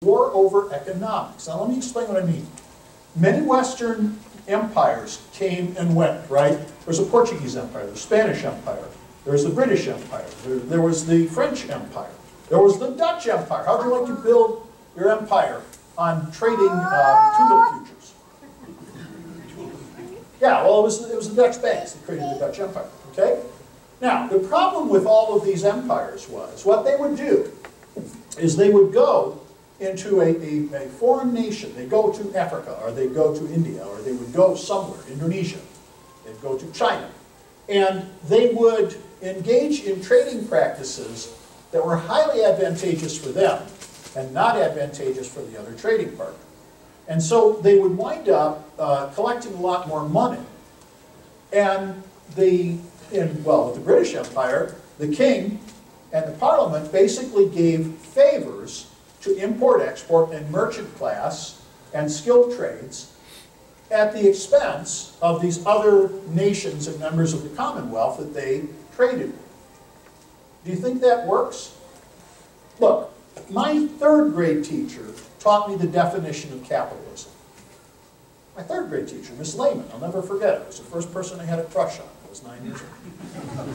war over economics. Now let me explain what I mean. Many Western empires came and went, right? There was a Portuguese empire, the Spanish empire, there was the British empire, there was the French empire, there was the Dutch empire. How would you like to build your empire on trading tulip futures? Yeah, well, it was the Dutch banks that created the Dutch empire, okay? Now, the problem with all of these empires was, what they would do is they would go into a foreign nation. They'd go to Africa, or they'd go to India, or they would go somewhere, Indonesia. They'd go to China. And they would engage in trading practices that were highly advantageous for them and not advantageous for the other trading partner. And so they would wind up collecting a lot more money. And with the British Empire, the king and the parliament basically gave favors to import, export, and merchant class and skilled trades at the expense of these other nations and members of the Commonwealth that they traded with. Do you think that works? Look, my third grade teacher taught me the definition of capitalism. My third grade teacher, Miss Lehman, I'll never forget it. It was the first person I had a crush on. I was 9 years old.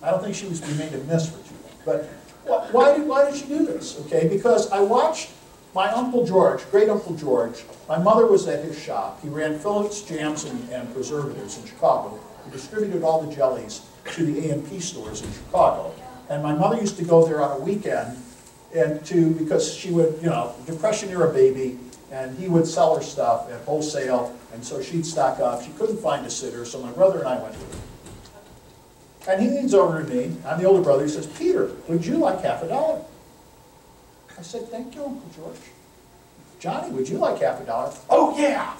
I don't think she remained a miss for too long. But why did she do this? Okay, because I watched my Uncle George, great Uncle George. My mother was at his shop. He ran Phillips Jams and Preservatives in Chicago. He distributed all the jellies to the A&P stores in Chicago. And my mother used to go there on a weekend because she would, Depression era baby, and he would sell her stuff at wholesale, and so she'd stock up. She couldn't find a sitter, so my brother and I went with her. And he leans over to me, I'm the older brother, he says, "Peter, would you like $50?" I said, "Thank you, Uncle George." "Johnny, would you like $50?" "Oh, yeah!"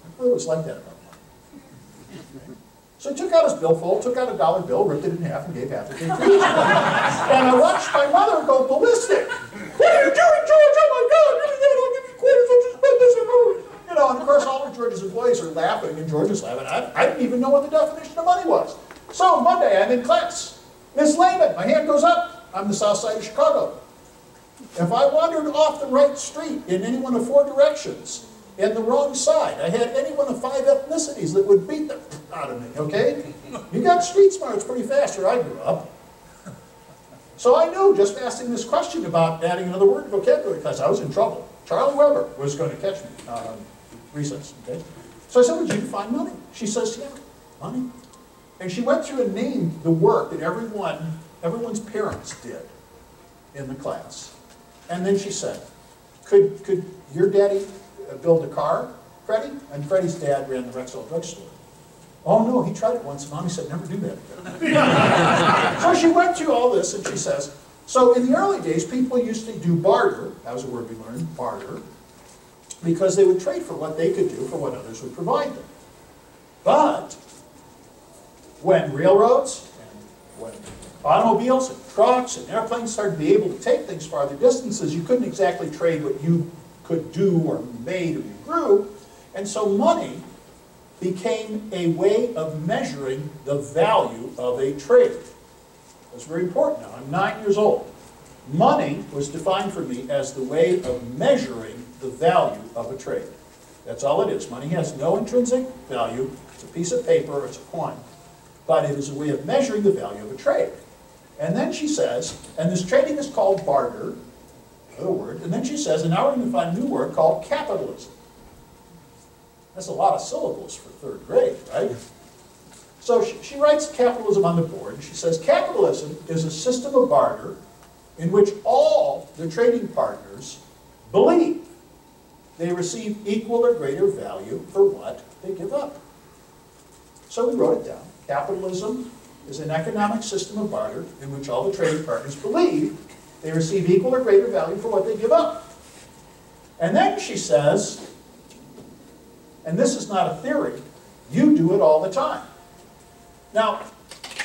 My brother was like that about money. So he took out his billfold, took out a dollar bill, ripped it in half, and gave half to King George. And I watched my mother go ballistic. "What are you doing, George? Oh my God, I'll give you quarters, I'll just spend this and and of course all of George's employees are laughing, and George is laughing. I didn't even know what the definition of money was. So Monday, I'm in class. Miss Lehman, my hand goes up. I'm the south side of Chicago. If I wandered off the right street in any one of 4 directions, in the wrong side, I had any one of 5 ethnicities that would beat the out of me, okay? You got street smarts pretty fast where I grew up. So I knew, just asking this question about adding another word to vocabulary class, I was in trouble. Charlie Weber was going to catch me recess, okay? So I said, "Would you define money?" She says, "Yeah, money." And she went through and named the work that everyone's parents did in the class. And then she said, could your daddy build a car, Freddie?" And Freddie's dad ran the Rexall drugstore. "Oh no, he tried it once, and Mommy said, never do that again." So she went through all this, and she says, so in the early days, people used to do barter. That was a word we learned, barter, because they would trade for what they could do for what others would provide them. But when railroads and when automobiles and trucks and airplanes started to be able to take things farther distances, you couldn't exactly trade what you could do or made or you grew. And so money became a way of measuring the value of a trade. That's very important now. I'm 9 years old. Money was defined for me as the way of measuring the value of a trade. That's all it is. Money has no intrinsic value. It's a piece of paper, it's a coin. But it is a way of measuring the value of a trade. And then she says, and this trading is called barter, another word, and then she says, and now we're going to find a new word called capitalism. That's a lot of syllables for 3rd grade, right? So she writes capitalism on the board, and she says, capitalism is a system of barter in which all the trading partners believe they receive equal or greater value for what they give up. So we wrote it down. Capitalism is an economic system of barter in which all the trading partners believe they receive equal or greater value for what they give up. And then she says, and this is not a theory, you do it all the time. Now,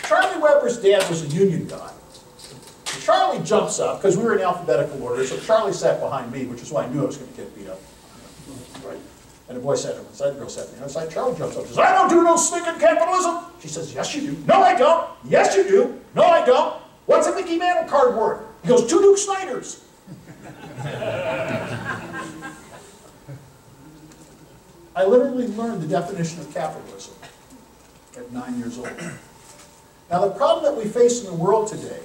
Charlie Weber's dad was a union guy. Charlie jumps up, because we were in alphabetical order, so Charlie sat behind me, which is why I knew I was going to get beat up. Right? And a boy sat on one side, the girl sat on the other side. Charlie jumps up and says, "I don't do no sneaking capitalism." She says, "Yes, you do." "No, I don't." "Yes, you do." "No, I don't." "What's a Mickey Mantle card worth?" He goes, "2 Duke Snyders." I literally learned the definition of capitalism at 9 years old. Now, the problem that we face in the world today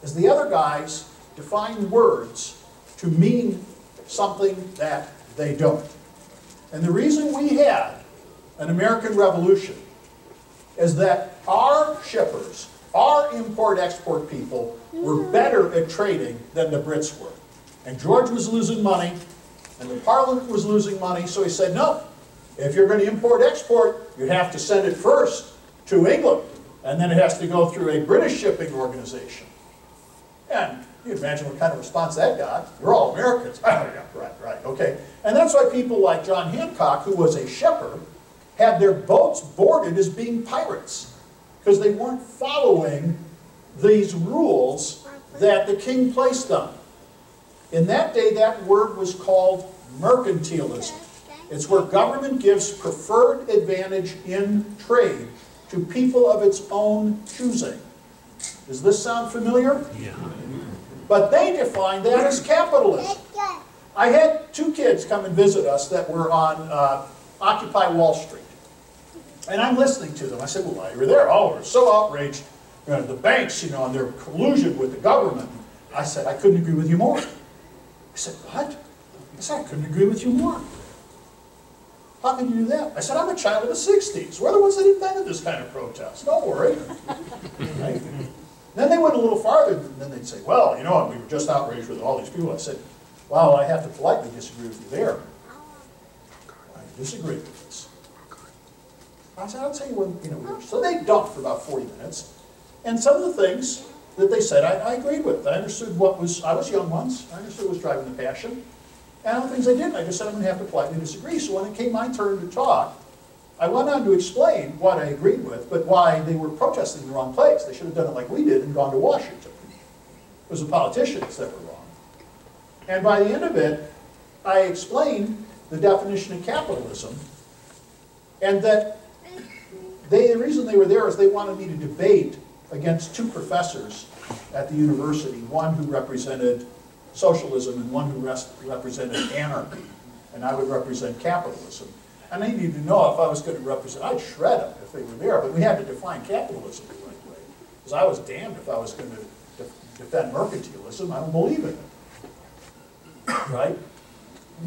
is the other guys define words to mean something that they don't. And the reason we had an American Revolution is that our shippers, our import-export people, were better at trading than the Brits were. And George was losing money, and the Parliament was losing money, so he said, no, if you're going to import-export, you have to send it first to England, and then it has to go through a British shipping organization. And you can imagine what kind of response that got. You're all Americans. Oh, yeah, right, okay. And that's why people like John Hancock, who was a shipper, had their boats boarded as being pirates, because they weren't following these rules that the king placed on them. In that day, that word was called mercantilism. It's where government gives preferred advantage in trade to people of its own choosing. Does this sound familiar? Yeah. But they defined that as capitalism. I had 2 kids come and visit us that were on Occupy Wall Street. And I'm listening to them. I said, well, while you were there, oh, we're so outraged. You know, the banks, you know, and their collusion with the government. I said, I couldn't agree with you more. I said, what? I said, I couldn't agree with you more. How can you do that? I said, I'm a child of the 60s. We're the ones that invented this kind of protest. Don't worry. Right? Then they went a little farther, and then they'd say, well, you know, we were just outraged with all these people. I said, well, I have to politely disagree with you there. I disagree with this. I said, I'll tell you when, you know, so they dumped for about 40 minutes. And some of the things that they said, I agreed with. I understood what was, I was young once. I understood what was driving the passion. And other things I didn't. I just said, I'm going to have to politely disagree. So when it came my turn to talk, I went on to explain what I agreed with, but why they were protesting in the wrong place. They should have done it like we did and gone to Washington. It was the politicians that were wrong. And by the end of it, I explained the definition of capitalism, and that the reason they were there is they wanted me to debate against 2 professors at the university, one who represented socialism and one who represented anarchy, and I would represent capitalism. And they needed to know if I was going to represent, I'd shred them if they were there, but we had to define capitalism the right way. Because I was damned if I was going to defend mercantilism. I don't believe in it. Right?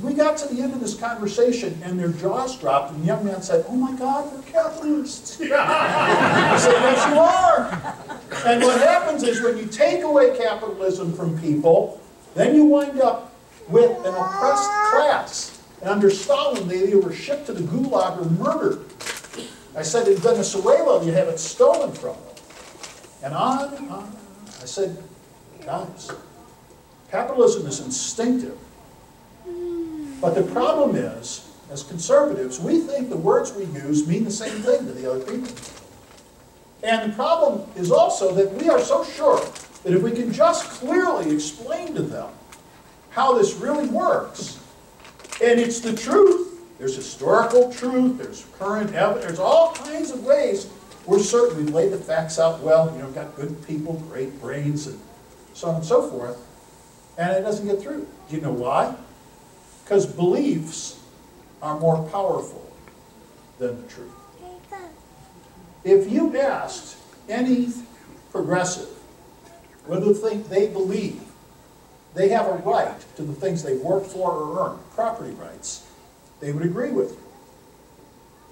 We got to the end of this conversation and their jaws dropped, and the young man said, oh my God, we're capitalists. I said, yes, you are. And what happens is when you take away capitalism from people, then you wind up with an oppressed class. And under Stalin, they were shipped to the Gulag or murdered. I said, in Venezuela, you have it stolen from them. And on and on. I said, guys, capitalism is instinctive. But the problem is, as conservatives, we think the words we use mean the same thing to the other people. And the problem is also that we are so sure that if we can just clearly explain to them how this really works, and it's the truth, there's historical truth, there's current evidence, there's all kinds of ways we're certain we've laid the facts out well, you know, got good people, great brains, and so on and so forth, and it doesn't get through. Do you know why? Because beliefs are more powerful than the truth. If you asked any progressive whether they believe they have a right to the things they worked for or earned, property rights, they would agree with you.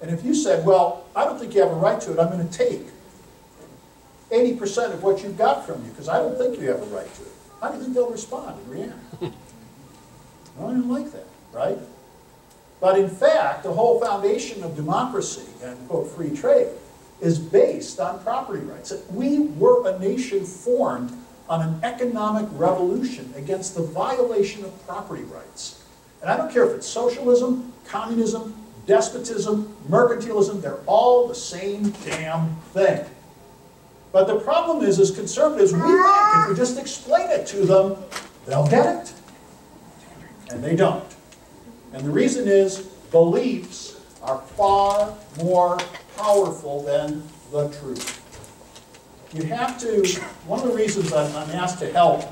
And if you said, well, I don't think you have a right to it, I'm going to take 80% of what you've got from you because I don't think you have a right to it, how do you think they'll respond and react? I don't like that, right? But in fact, the whole foundation of democracy and, quote, free trade is based on property rights. We were a nation formed on an economic revolution against the violation of property rights. And I don't care if it's socialism, communism, despotism, mercantilism, they're all the same damn thing. But the problem is, as conservatives, we think if we just explain it to them, they'll get it. And they don't. And the reason is, beliefs are far more powerful than the truth. You have to, one of the reasons I'm asked to help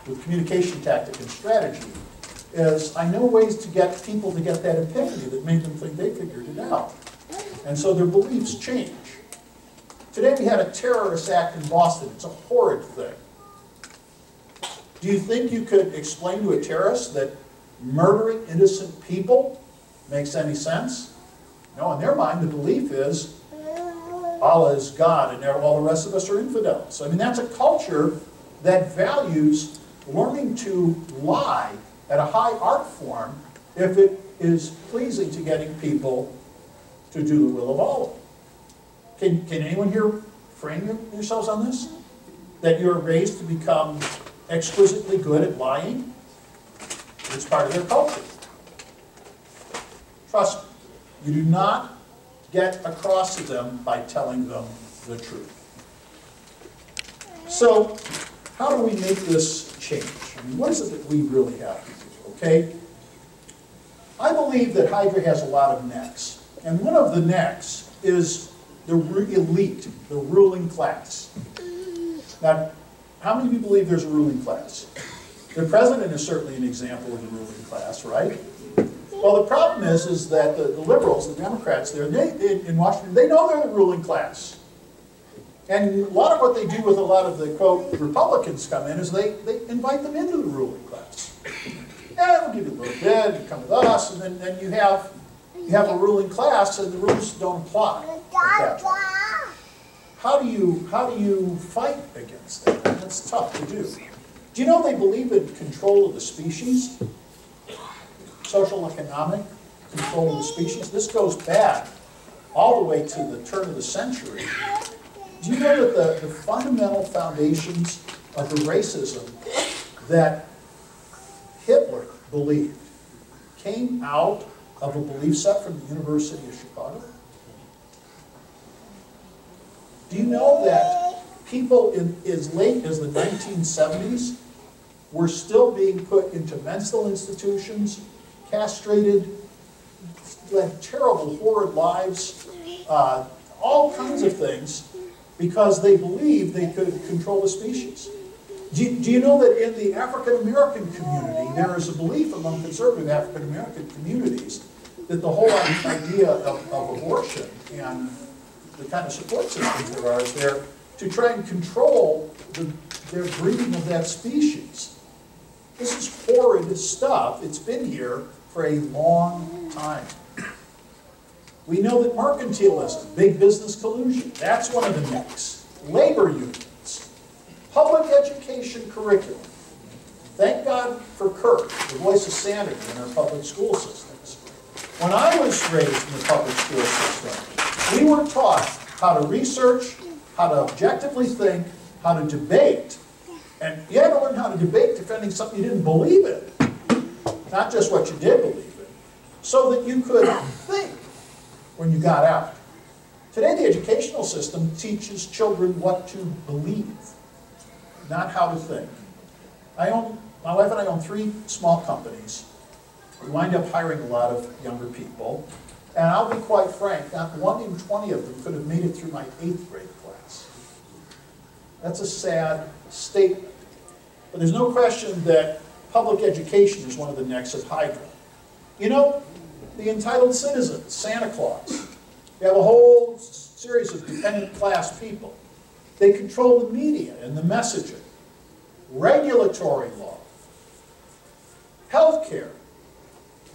with communication tactic and strategy is I know ways to get people to get that epiphany that made them think they figured it out. And so their beliefs change. Today we had a terrorist act in Boston. It's a horrid thing. Do you think you could explain to a terrorist that murdering innocent people makes any sense? No, in their mind the belief is Allah is God and all the rest of us are infidels. I mean, that's a culture that values learning to lie at a high art form if it is pleasing to getting people to do the will of Allah. Can anyone here frame yourselves on this? That you're raised to become exquisitely good at lying? It's part of their culture. Trust me, you do not get across to them by telling them the truth. So, how do we make this change? I mean, what is it that we really have to do, okay? I believe that Hydra has a lot of necks. And one of the necks is the elite, the ruling class. Now, how many of you believe there's a ruling class? The president is certainly an example of the ruling class, right? Well, the problem is that the liberals, the Democrats there, in Washington, they know they're the ruling class. And a lot of what they do with a lot of the, quote, Republicans come in is they invite them into the ruling class. Yeah, we'll give you a little bit, you come with us, and then you have a ruling class and the rules don't apply at that point. How do you fight against that? That's tough to do. Do you know they believe in control of the species? Social economic control of the species. This goes back all the way to the turn of the century. Do you know that the fundamental foundations of the racism that Hitler believed came out of a belief set from the University of Chicago? Do you know that people as late as the 1970s were still being put into mental institutions, castrated, led terrible, horrid lives, all kinds of things, because they believed they could control the species? Do you know that in the African-American community, there is a belief among conservative African-American communities that the whole idea of abortion and the kind of support systems there are is there to try and control their breeding of that species. This is horrid stuff. It's been here for a long time. We know that mercantilism, big business collusion, that's one of the necks. Labor unions, public education curriculum. Thank God for Kirk, the voice of sanity in our public school systems. When I was raised in the public school system, we were taught how to research, how to objectively think, how to debate. And you had to learn how to debate defending something you didn't believe in. Not just what you did believe in. So that you could think when you got out. Today the educational system teaches children what to believe, not how to think. My wife and I own 3 small companies. We wind up hiring a lot of younger people. And I'll be quite frank, not 1 in 20 of them could have made it through my 8th grade class. That's a sad statement. But there's no question that public education is one of the necks of Hydra. You know, the entitled citizen, Santa Claus. You have a whole series of dependent class people. They control the media and the messaging, regulatory law, healthcare,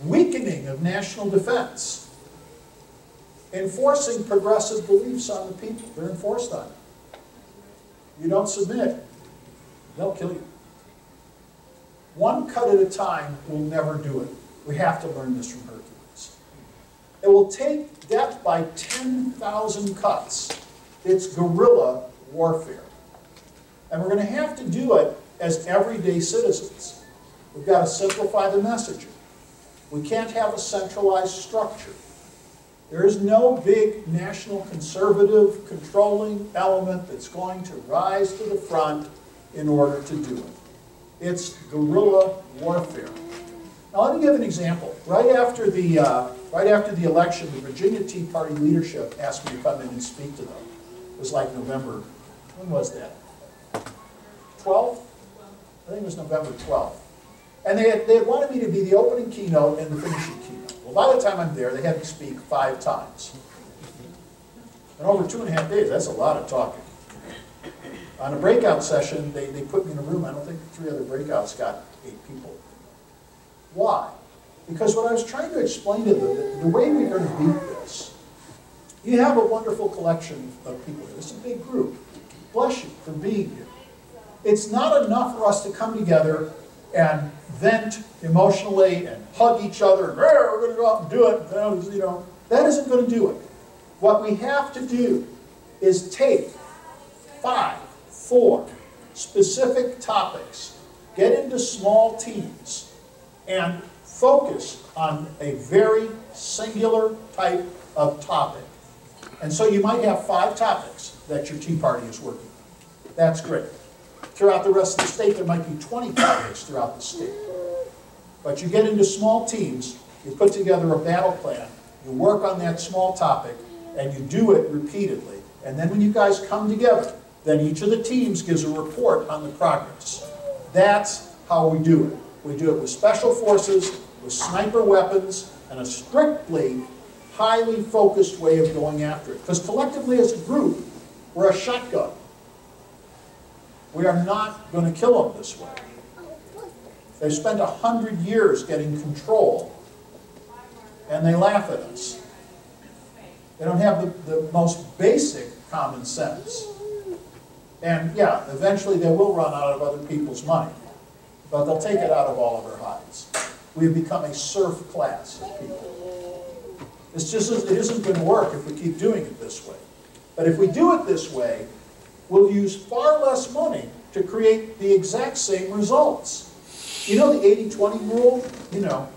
weakening of national defense, enforcing progressive beliefs on the people. They're enforced on you. You don't submit, they'll kill you. One cut at a time will never do it. We have to learn this from Hercules. It will take death by 10,000 cuts. It's guerrilla warfare. And we're going to have to do it as everyday citizens. We've got to simplify the messaging. We can't have a centralized structure. There is no big national conservative controlling element that's going to rise to the front in order to do it. It's guerrilla warfare. Now let me give an example. Right after the election, the Virginia Tea Party leadership asked me to come in and speak to them. It was like November, when was that? 12th? I think it was November 12th. And they had wanted me to be the opening keynote and the finishing keynote. Well, by the time I'm there, they had me speak 5 times. And over 2.5 days, that's a lot of talking. On a breakout session, they put me in a room. I don't think 3 other breakouts got 8 people. Why? Because what I was trying to explain to them, the way we're going to beat this, you have a wonderful collection of people here. It's a big group. Bless you for being here. It's not enough for us to come together and vent emotionally and hug each other and we're going to go out and do it. You know, that isn't going to do it. What we have to do is take 5, 4 specific topics, get into small teams, and focus on a very singular type of topic. And so you might have 5 topics that your Tea Party is working on. That's great. Throughout the rest of the state, there might be 20 topics throughout the state. But you get into small teams, you put together a battle plan, you work on that small topic, and you do it repeatedly. And then when you guys come together, then each of the teams gives a report on the progress. That's how we do it. We do it with special forces, with sniper weapons, and a strictly, highly focused way of going after it. Because collectively as a group, we're a shotgun. We are not going to kill them this way. They've spent 100 years getting control, and they laugh at us. They don't have the most basic common sense. And yeah, eventually they will run out of other people's money, but they'll take it out of all of our hides. We've become a serf class of people. It isn't going to work if we keep doing it this way. But if we do it this way, we'll use far less money to create the exact same results. You know the 80-20 rule? You know,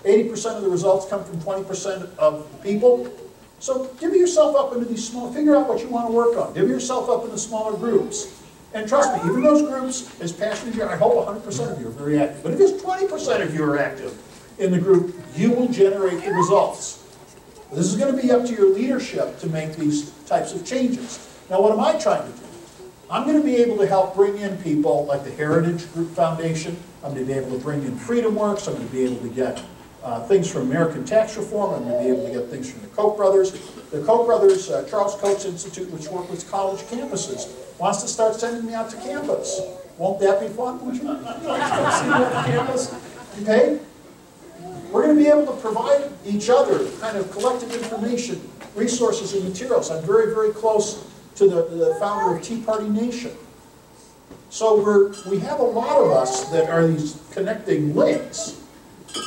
80% of the results come from 20% of the people. So divvy yourself up into these small, figure out what you want to work on. Divvy yourself up into smaller groups. And trust me, even those groups, as passionate as you are, I hope 100% of you are very active. But if it's 20% of you are active in the group, you will generate the results. This is going to be up to your leadership to make these types of changes. Now, what am I trying to do? I'm going to be able to help bring in people like the Heritage Group Foundation. I'm going to be able to bring in Freedom Works. I'm going to be able to get things from American Tax Reform. I'm going to be able to get things from the Koch brothers. The Koch brothers, Charles Koch's Institute, which work with college campuses, wants to start sending me out to campus. Won't that be fun? Would you like to see me on campus? Okay? We're going to be able to provide each other kind of collective information, resources, and materials. I'm very, very close to the founder of Tea Party Nation. So we have a lot of us that are these connecting links.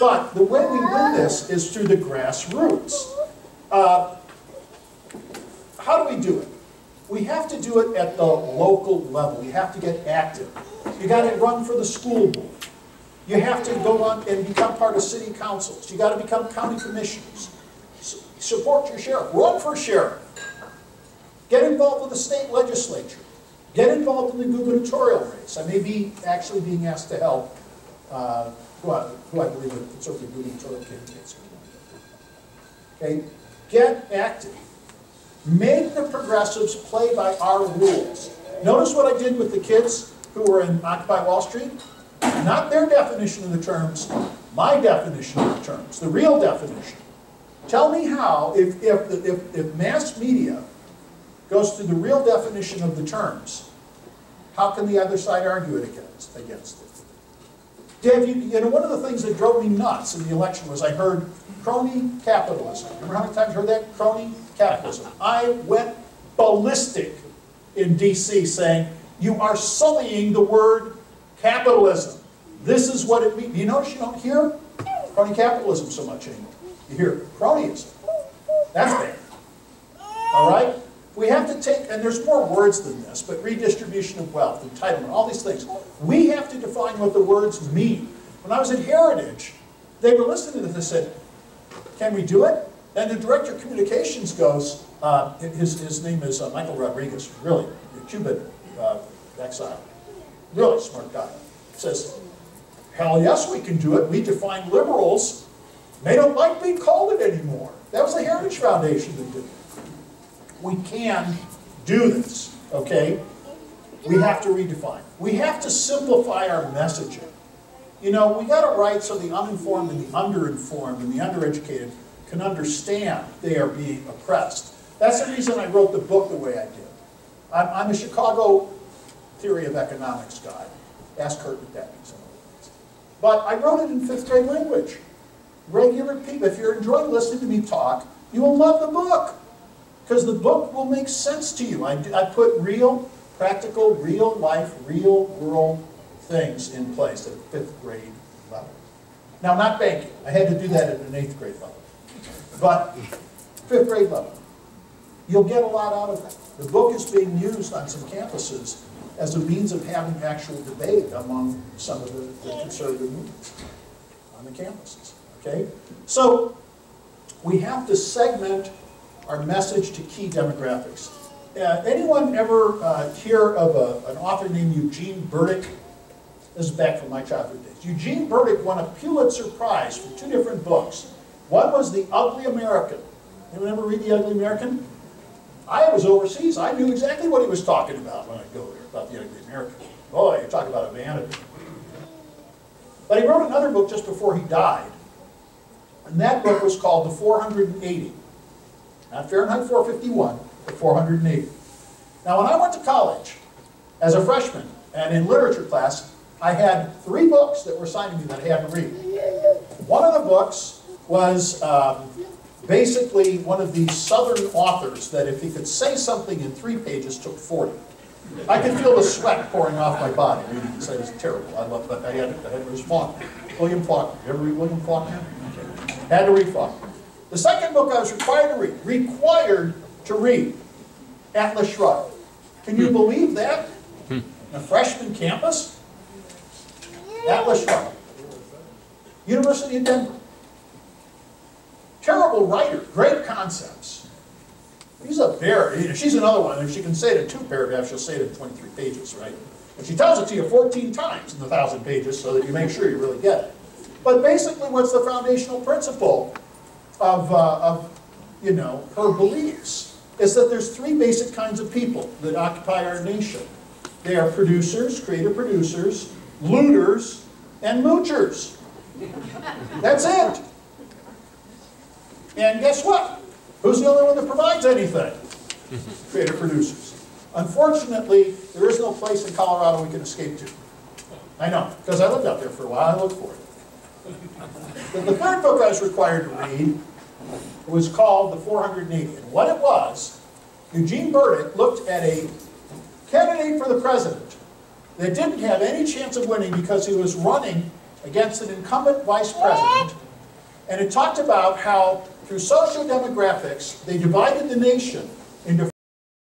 But the way we win this is through the grassroots. How do we do it? We have to do it at the local level. You have to get active. You got to run for the school board. You have to go on and become part of city councils. You got to become county commissioners. Support your sheriff. Run for sheriff. Get involved with the state legislature. Get involved in the gubernatorial race. I may be actually being asked to help who I believe are conservative gubernatorial candidates. Okay? Get active. Make the progressives play by our rules. Notice what I did with the kids who were in Occupy Wall Street? Not their definition of the terms, my definition of the terms, the real definition. Tell me how, if mass media goes through the real definition of the terms, how can the other side argue it against it? Dave, you know, one of the things that drove me nuts in the election was I heard crony capitalism. Remember how many times I heard that? Crony capitalism. I went ballistic in D.C. saying, you are sullying the word capitalism. This is what it means. You notice you don't hear crony capitalism so much anymore. You hear cronyism. That's bad. All right? We have to take, and there's more words than this, but redistribution of wealth, entitlement, all these things. We have to define what the words mean. When I was at Heritage, they were listening to this and said, can we do it? And the director of communications goes, his name is Michael Rodriguez, really, a Cuban exile, really smart guy. Says, hell yes, we can do it. We define liberals. They don't like being called it anymore. That was the Heritage Foundation that did it. We can do this, okay? We have to redefine. We have to simplify our messaging. You know, we got to write so the uninformed and the underinformed and the undereducated can understand they are being oppressed. That's the reason I wrote the book the way I did. I'm a Chicago theory of economics guy. Ask Kurt what that means. But I wrote it in 5th grade language. Regular people, if you're enjoying listening to me talk, you will love the book. Because the book will make sense to you. I put real, practical, real life, real world things in place at 5th grade level. Now, not banking. I had to do that at an 8th grade level. But 5th grade level. You'll get a lot out of it. The book is being used on some campuses as a means of having actual debate among some of the conservative movements on the campuses. Okay? So, we have to segment our message to key demographics. Anyone ever hear of an author named Eugene Burdick? This is back from my childhood days. Eugene Burdick won a Pulitzer Prize for 2 different books. One was The Ugly American. Anyone ever read The Ugly American? I was overseas. I knew exactly what he was talking about when I go there, about The Ugly American. Boy, you talk about a vanity. But he wrote another book just before he died. And that book was called The 480. Not Fahrenheit 451, but 480. Now, when I went to college as a freshman and in literature class, I had 3 books that were assigned to me that I had to read. One of the books was basically one of these southern authors that if he could say something in 3 pages took 40. I could feel the sweat pouring off my body reading this. It was terrible. I loved it. It was Faulkner. William Faulkner. You ever read William Faulkner? Okay. Had to read Faulkner. The second book I was required to read, Atlas Shrugged. Can you believe that? A freshman campus? Atlas Shrugged. University of Denver. Terrible writer, great concepts. She's another one. If she can say it in 2 paragraphs, she'll say it in 23 pages, right? And she tells it to you 14 times in the 1,000 pages so that you make sure you really get it. But basically, what's the foundational principle of her beliefs is that there's 3 basic kinds of people that occupy our nation. They are producers, creative producers, looters, and moochers. That's it. And guess what? Who's the only one that provides anything? Creative producers. Unfortunately, there is no place in Colorado we can escape to. I know, because I lived out there for a while. I looked for it. The third book I was required to read was called The 480. And what it was, Eugene Burdick looked at a candidate for the president that didn't have any chance of winning because he was running against an incumbent vice president. And it talked about how, through social demographics, they divided the nation into